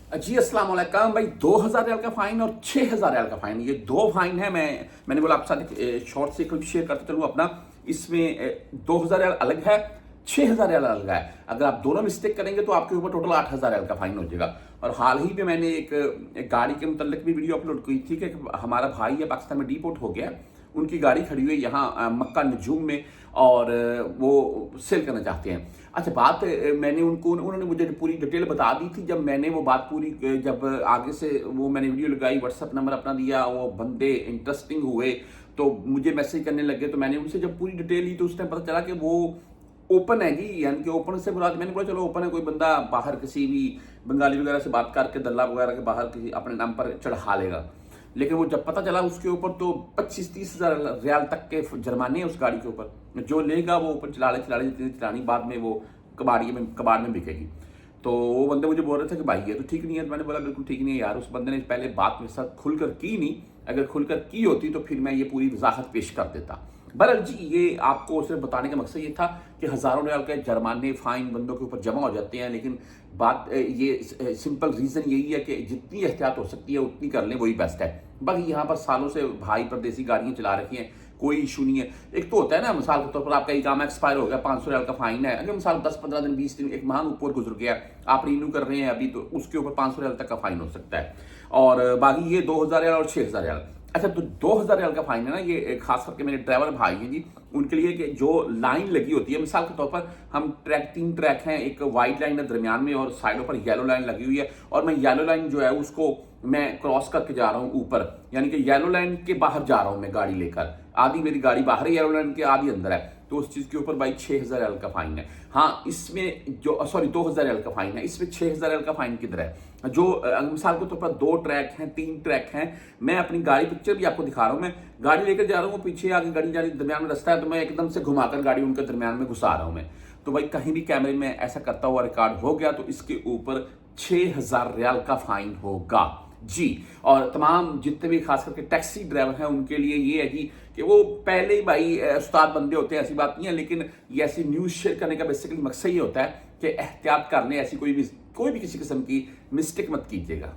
जी अस्सलाम वालेकुम भाई। 2000 रियाल का फाइन और 6000 रियाल का फाइन, ये दो फाइन है। मैंने बोला आपके साथ एक शॉर्ट से क्लिप शेयर करते चलूँ अपना। इसमें 2000 रियाल अलग है, 6000 रियाल अलग है। अगर आप दोनों मिस्टेक करेंगे तो आपके ऊपर टोटल 8000 रियाल का फाइन हो जाएगा। और हाल ही में मैंने एक गाड़ी के मुतल्लिक भी वीडियो अपलोड की थी कि हमारा भाई है पाकिस्तान में डिपोर्ट हो गया, उनकी गाड़ी खड़ी हुई है यहाँ मक्का नजूम में और वो सेल करना चाहते हैं। अच्छा बात मैंने उन्होंने मुझे पूरी डिटेल बता दी थी। जब मैंने वो बात पूरी जब आगे से वो मैंने वीडियो लगाई, व्हाट्सअप नंबर अपना दिया, वो बंदे इंटरेस्टिंग हुए तो मुझे मैसेज करने लगे। तो मैंने उनसे जब पूरी डिटेल ली तो उस टाइम पता चला कि वो ओपन है जी, यानी कि ओपन से बुरा। मैंने बोला चलो ओपन है, कोई बंदा बाहर किसी भी बंगाली वगैरह से बात करके दल्ला वगैरह के बाहर किसी अपने नाम पर चढ़ा लेगा। लेकिन वो जब पता चला उसके ऊपर तो 25-30 हजार रियाल तक के जुर्माने हैं उस गाड़ी के ऊपर। जो लेगा वो ऊपर चला ले जितनी चलानी, बाद में वो कबाड़ में बिकेगी। तो वो बंदे मुझे बोल रहे थे कि भाई ये तो ठीक नहीं है। तो मैंने बोला बिल्कुल ठीक नहीं है यार। उस बंदे ने पहले बात मेरे साथ खुलकर की नहीं, अगर खुलकर की होती तो फिर मैं ये पूरी वजाहत पेश कर देता। बहरहाल जी, ये आपको सिर्फ बताने का मकसद ये था कि हजारों रियाल के जुर्माने फाइन बंदों के ऊपर जमा हो जाते हैं। लेकिन बात ये सिंपल रीजन यही है कि जितनी एहतियात हो सकती है उतनी कर लें, वही बेस्ट है। बाकी यहाँ पर सालों से भाई परदेसी गाड़ियां चला रखी हैं, कोई इशू नहीं है। एक तो होता है ना, मिसाल के तौर पर आपका इकामा एक्सपायर हो गया, 500 रियाल का फाइन है। अगर मिसाल 10-15 दिन 20 दिन एक माह ऊपर गुजर गया, आप रिन्यू कर रहे हैं अभी, तो उसके ऊपर 500 रियाल तक का फाइन हो सकता है। और बाकी ये 2000 रियाल और 6000 रियाल। अच्छा, तो 2000 रियाल का फाइन है ना, ये खास करके मेरे ड्राइवर भाई हैं जी, उनके लिए कि जो लाइन लगी होती है, मिसाल के तौर पर हम तीन ट्रैक हैं, एक वाइट लाइन है दरमियान में और साइडों पर येलो लाइन लगी हुई है, और मैं येलो लाइन जो है उसको मैं क्रॉस करके जा रहा हूं ऊपर, यानी कि येलो लाइन के बाहर जा रहा हूं मैं गाड़ी लेकर। आधी मेरी गाड़ी बाहर है येलो लाइन के, आधी अंदर है, तो उस चीज के ऊपर भाई 6000 रियाल का फाइन है। हाँ, इसमें जो सॉरी 2000 रियाल का फाइन है, इसमें 6000 रियाल का फाइन किधर है? जो मिसाल के तौर पर 2 ट्रैक हैं, 3 ट्रैक हैं, मैं अपनी गाड़ी पिक्चर भी आपको दिखा रहा हूं, मैं गाड़ी लेकर जा रहा हूं, पीछे आगे गाड़ी जा रही, दरमियान में रास्ता है, तो मैं एकदम से घुमाकर गाड़ी उनके दरमियान में घुसा रहा हूं मैं। तो भाई कहीं भी कैमरे में ऐसा करता हुआ रिकॉर्ड हो गया तो इसके ऊपर 6000 रियाल का फाइन होगा जी। और तमाम जितने भी खास करके टैक्सी ड्राइवर हैं उनके लिए ये है जी कि वो पहले ही भाई उस्ताद बंदे होते हैं, ऐसी बात नहीं है। लेकिन ये ऐसी न्यूज शेयर करने का बेसिकली मकसद ये होता है कि एहतियात कर लें, ऐसी कोई भी किसी किस्म की मिस्टेक मत कीजिएगा।